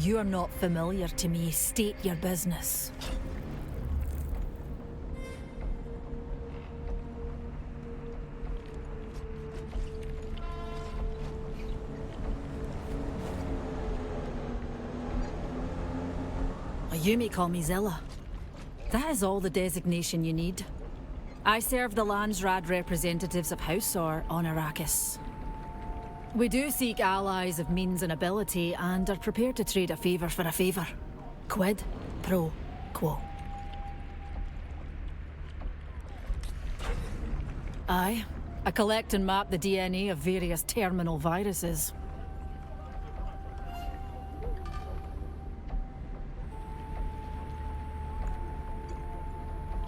You're not familiar to me. State your business. You may call me Zilla. That is all the designation you need. I serve the Landsrad representatives of Hausor on Arrakis. We do seek allies of means and ability, and are prepared to trade a favour for a favour. Quid pro quo. Aye. I collect and map the DNA of various terminal viruses.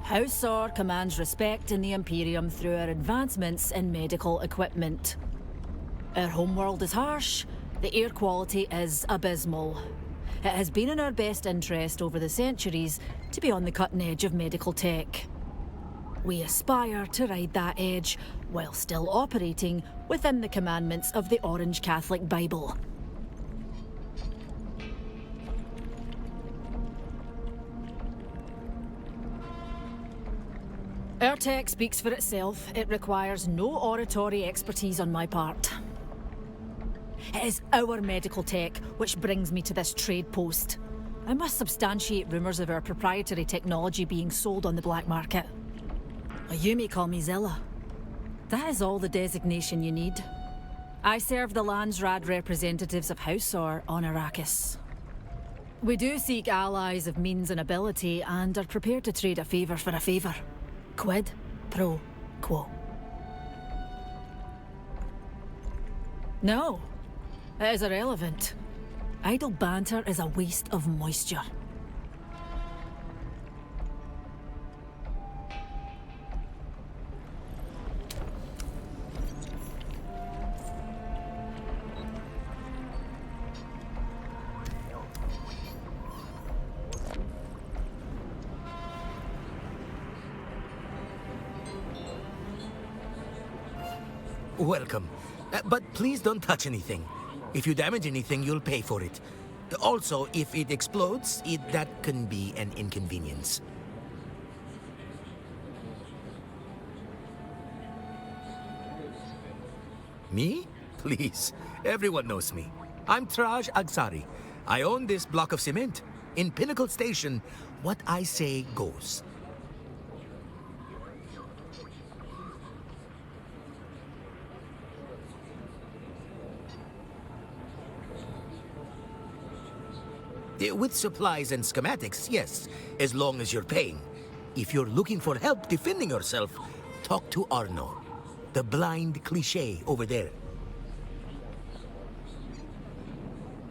Hausor commands respect in the Imperium through our advancements in medical equipment. Our homeworld is harsh, the air quality is abysmal. It has been in our best interest over the centuries to be on the cutting edge of medical tech. We aspire to ride that edge while still operating within the commandments of the Orange Catholic Bible. Our tech speaks for itself. It requires no oratory expertise on my part. It is our medical tech which brings me to this trade post. I must substantiate rumours of our proprietary technology being sold on the black market. You may call me Zilla. That is all the designation you need. I serve the Landsrad representatives of Hausor on Arrakis. We do seek allies of means and ability, and are prepared to trade a favour for a favour. Quid pro quo. No, it is irrelevant. Idle banter is a waste of moisture. Welcome. But please don't touch anything. If you damage anything, you'll pay for it. Also, if it explodes, that can be an inconvenience. Me? Please. Everyone knows me. I'm Traj Agsari. I own this block of cement. In Pinnacle Station, what I say goes. With supplies and schematics, yes, as long as you're paying. If you're looking for help defending yourself, talk to Arno, the blind cliché over there.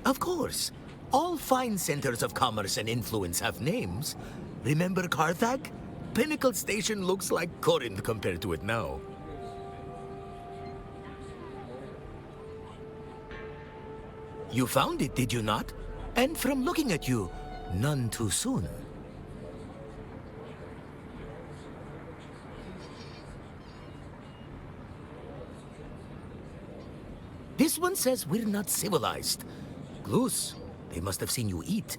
Of course, all fine centers of commerce and influence have names. Remember Carthag? Pinnacle Station looks like Corinth compared to it now. You found it, did you not? And from looking at you, none too soon. This one says we're not civilized. Glus, they must have seen you eat.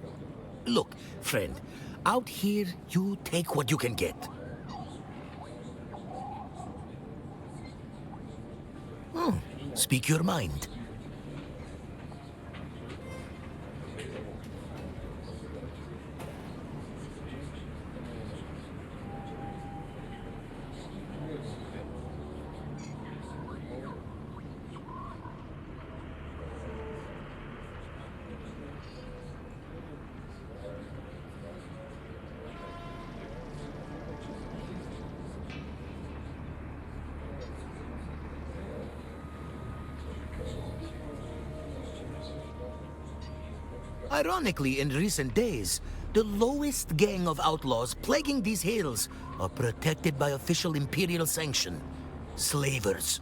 Look, friend, out here, you take what you can get. Speak your mind. Ironically, in recent days, the lowest gang of outlaws plaguing these hills are protected by official Imperial sanction. Slavers.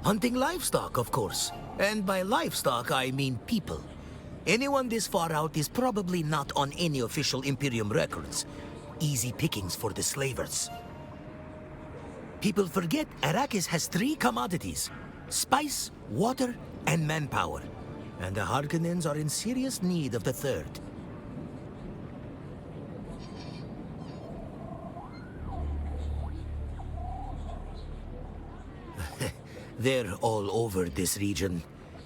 Hunting livestock, of course. And by livestock, I mean people. Anyone this far out is probably not on any official Imperium records. Easy pickings for the slavers. People forget Arrakis has 3 commodities: Spice, water, and manpower. And the Harkonnens are in serious need of the third. They're all over this region.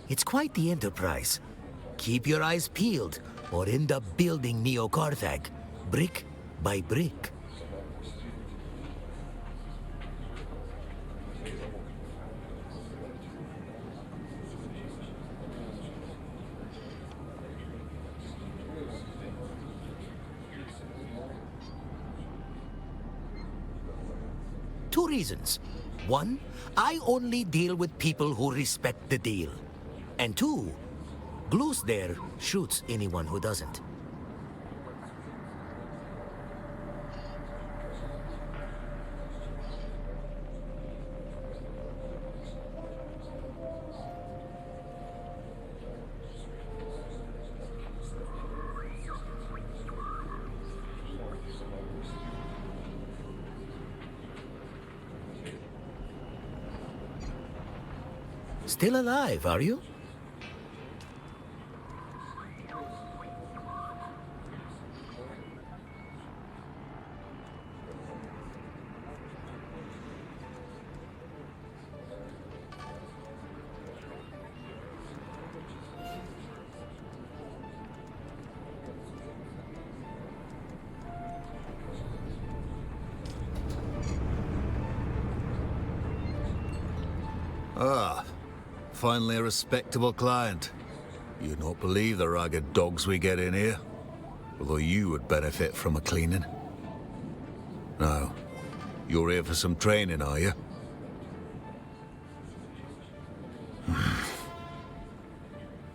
It's quite the enterprise. Keep your eyes peeled, or end up building Neo-Carthag, brick by brick. Two reasons. One, I only deal with people who respect the deal. And two, Gloos there shoots anyone who doesn't. Still alive, are you? Ah, finally a respectable client. You don't believe the ragged dogs we get in here. Although you would benefit from a cleaning. Now, you're here for some training, are you?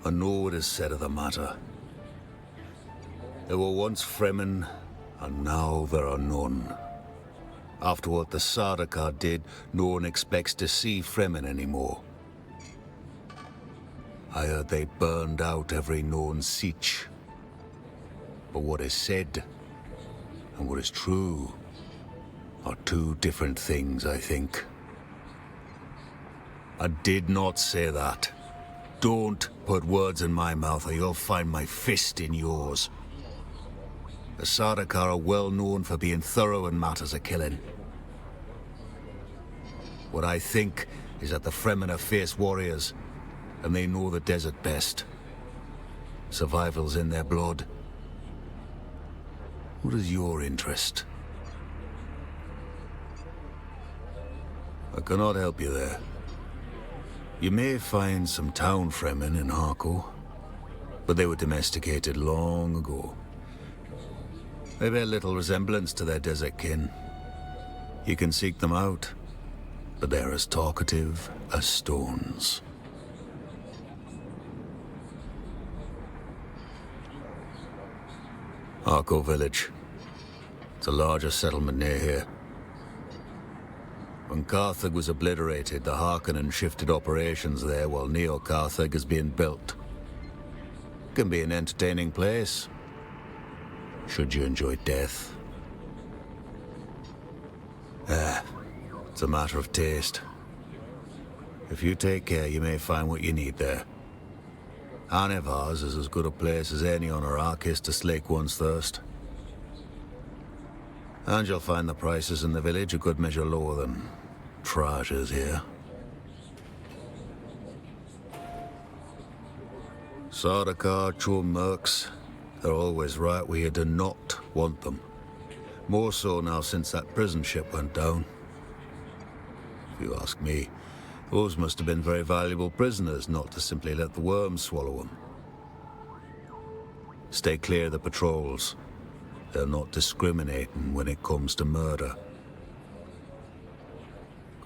I know what is said of the matter. There were once Fremen, and now there are none. After what the Sardaukar did, no one expects to see Fremen anymore. I heard they burned out every known Sietch. But what is said, and what is true, are two different things, I think. I did not say that. Don't put words in my mouth or you'll find my fist in yours. The Sardaukar are well known for being thorough in matters of killing. What I think is that the Fremen are fierce warriors, and they know the desert best. Survival's in their blood. What is your interest? I cannot help you there. You may find some town Fremen in Harko, but they were domesticated long ago. They bear little resemblance to their desert kin. You can seek them out, but they're as talkative as stones. Harko village. It's a larger settlement near here. When Carthage was obliterated, the Harkonnen shifted operations there while Neo-Carthage is being built. It can be an entertaining place, should you enjoy death. It's a matter of taste. If you take care, you may find what you need there. Anivars is as good a place as any on Arrakis to slake one's thirst. And you'll find the prices in the village a good measure lower than Traja's here. Sardaukar, true mercs, they're always right where you do not want them. More so now since that prison ship went down. If you ask me, those must have been very valuable prisoners not to simply let the worms swallow them. Stay clear of the patrols. They're not discriminating when it comes to murder.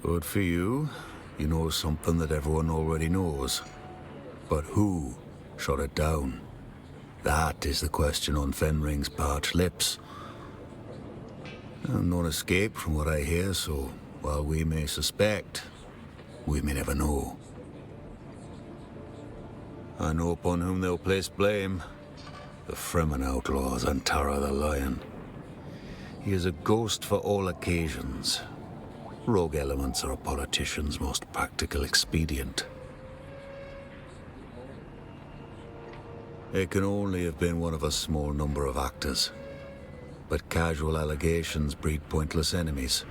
Good for you. You know something that everyone already knows. But who shot it down? That is the question on Fenring's parched lips. No escape from what I hear, so while we may suspect, we may never know. I know upon whom they'll place blame. The Fremen outlaws and Tara the Lion. He is a ghost for all occasions. Rogue elements are a politician's most practical expedient. It can only have been one of a small number of actors. But casual allegations breed pointless enemies.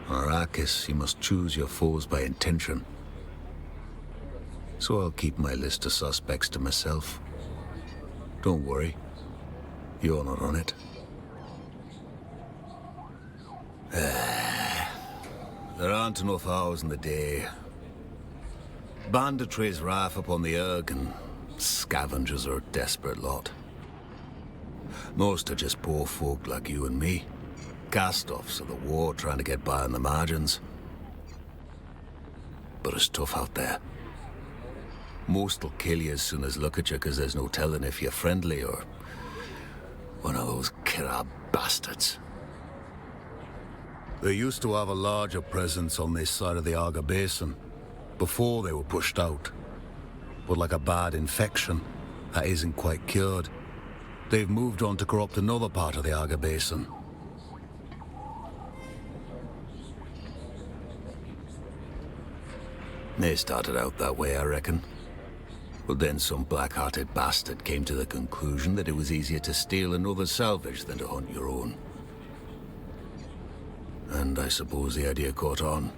On Arrakis, you must choose your foes by intention. So I'll keep my list of suspects to myself. Don't worry. You're not on it. There aren't enough hours in the day. Banditry's wrath upon the Erg, and scavengers are a desperate lot. Most are just poor folk like you and me. Cast-offs of the war trying to get by on the margins. But it's tough out there. Most will kill you as soon as look at you, because there's no telling if you're friendly or one of those Kirab bastards. They used to have a larger presence on this side of the Arga Basin, before they were pushed out. But like a bad infection, that isn't quite cured. They've moved on to corrupt another part of the Arga Basin. They started out that way, I reckon. But then some black-hearted bastard came to the conclusion that it was easier to steal another's salvage than to hunt your own. And I suppose the idea caught on.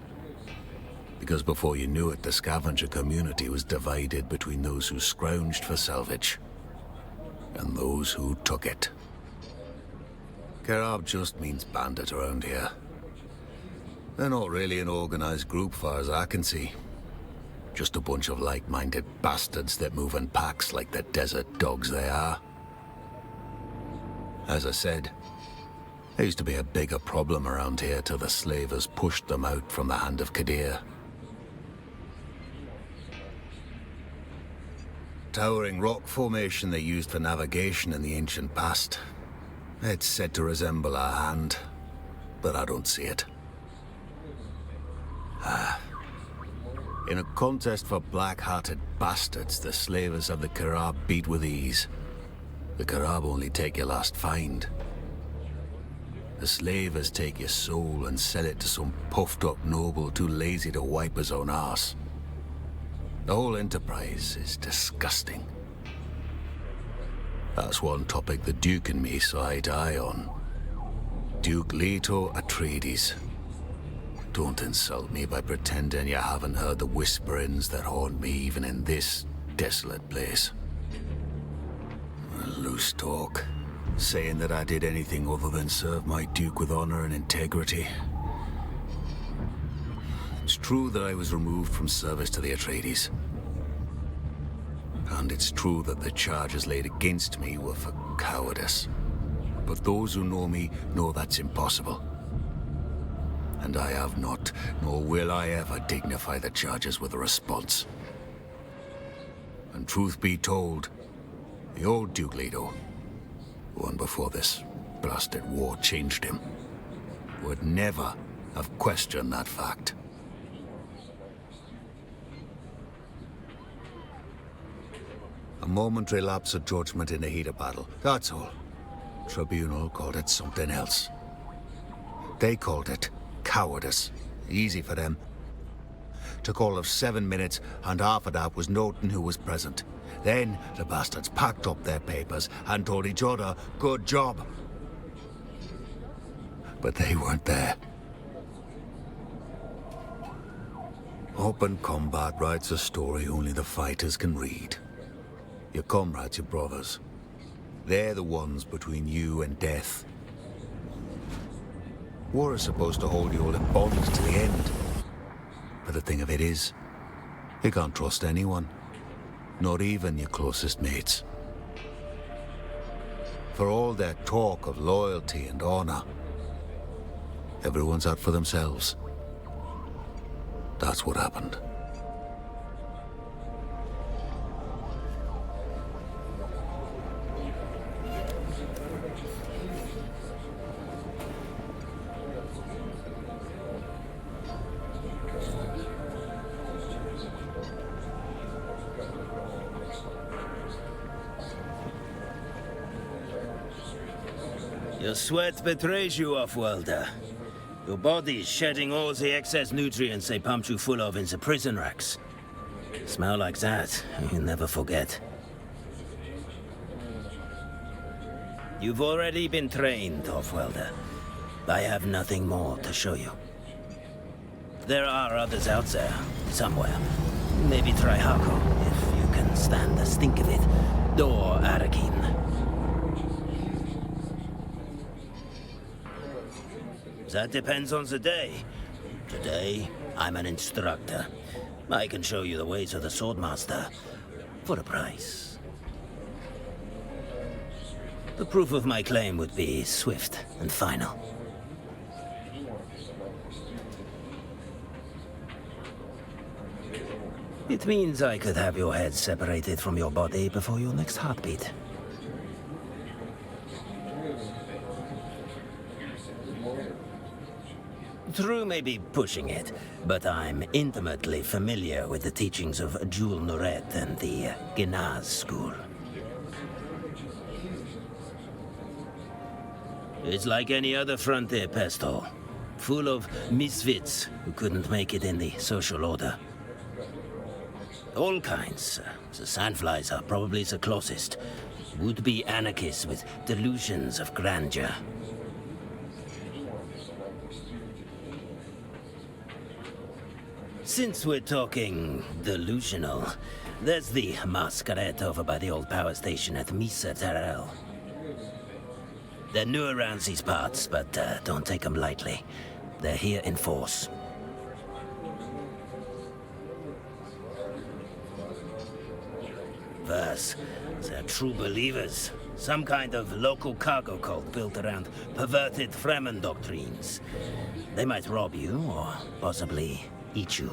Because before you knew it, the scavenger community was divided between those who scrounged for salvage and those who took it. Kirab just means bandit around here. They're not really an organized group far as I can see. Just a bunch of like-minded bastards that move in packs like the desert dogs they are. As I said, there used to be a bigger problem around here till the slavers pushed them out from the hand of Kadir. Towering rock formation they used for navigation in the ancient past. It's said to resemble a hand, but I don't see it. In a contest for black-hearted bastards, the slavers have the Kirab beat with ease. The Kirab only take your last find. The slavers take your soul and sell it to some puffed-up noble too lazy to wipe his own arse. The whole enterprise is disgusting. That's one topic the Duke and me saw eye to eye on. Duke Leto Atreides. Don't insult me by pretending you haven't heard the whisperings that haunt me even in this desolate place. Loose talk, saying that I did anything other than serve my Duke with honor and integrity. It's true that I was removed from service to the Atreides. And it's true that the charges laid against me were for cowardice. But those who know me know that's impossible. And I have not, nor will I ever dignify the charges with a response. And truth be told, the old Duke Leto, the one before this blasted war changed him, would never have questioned that fact. A momentary lapse of judgment in the heat of battle, that's all. Tribunal called it something else. They called it cowardice. Easy for them. Took all of 7 minutes, and half of that was noting who was present. Then the bastards packed up their papers and told each other, good job. But they weren't there. Open combat writes a story only the fighters can read. Your comrades, your brothers. They're the ones between you and death. War is supposed to hold you all in bonds to the end. But the thing of it is, you can't trust anyone. Not even your closest mates. For all their talk of loyalty and honor, everyone's out for themselves. That's what happened. Your sweat betrays you, Off-Worlder. Your body's shedding all the excess nutrients they pumped you full of in the prison racks. Smell like that, you'll never forget. You've already been trained, Offwelder. I have nothing more to show you. There are others out there, somewhere. Maybe try Hako, if you can stand the stink of it. Or Arakin. That depends on the day. Today, I'm an instructor. I can show you the ways of the Swordmaster for a price. The proof of my claim would be swift and final. It means I could have your head separated from your body before your next heartbeat. True may be pushing it, but I'm intimately familiar with the teachings of Jul Nuret and the Gnaz school. It's like any other frontier pest hole, full of misfits who couldn't make it in the social order. All kinds. The sandflies are probably the closest. Would-be anarchists with delusions of grandeur. Since we're talking delusional, there's the masquerade over by the old power station at Misa Terrell. They're new around these parts, but don't take them lightly. They're here in force. Verse, they're true believers. Some kind of local cargo cult built around perverted Fremen doctrines. They might rob you, or possibly eat you.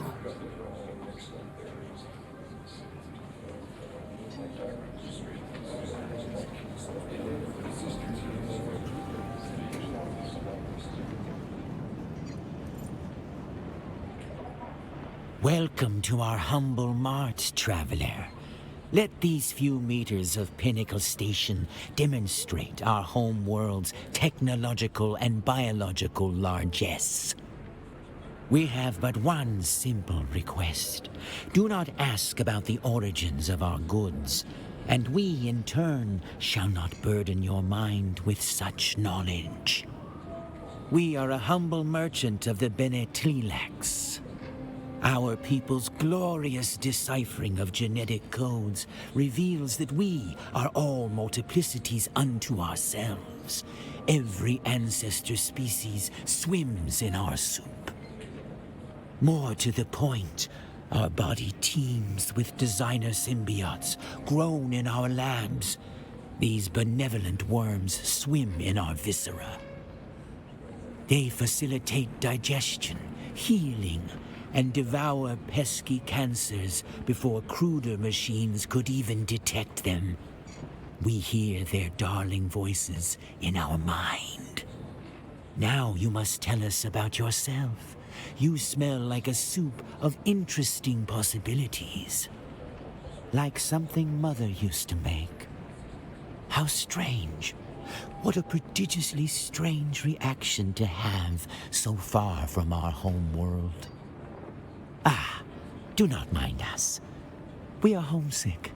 Welcome to our humble mart, traveler. Let these few meters of Pinnacle Station demonstrate our home world's technological and biological largesse. We have but one simple request. Do not ask about the origins of our goods, and we, in turn, shall not burden your mind with such knowledge. We are a humble merchant of the Bene Tlilax. Our people's glorious deciphering of genetic codes reveals that we are all multiplicities unto ourselves. Every ancestor species swims in our soup. More to the point, our body teems with designer symbiotes grown in our labs. These benevolent worms swim in our viscera. They facilitate digestion, healing, and devour pesky cancers before cruder machines could even detect them. We hear their darling voices in our mind. Now you must tell us about yourself. You smell like a soup of interesting possibilities. Like something Mother used to make. How strange. What a prodigiously strange reaction to have so far from our home world. Ah, do not mind us. We are homesick.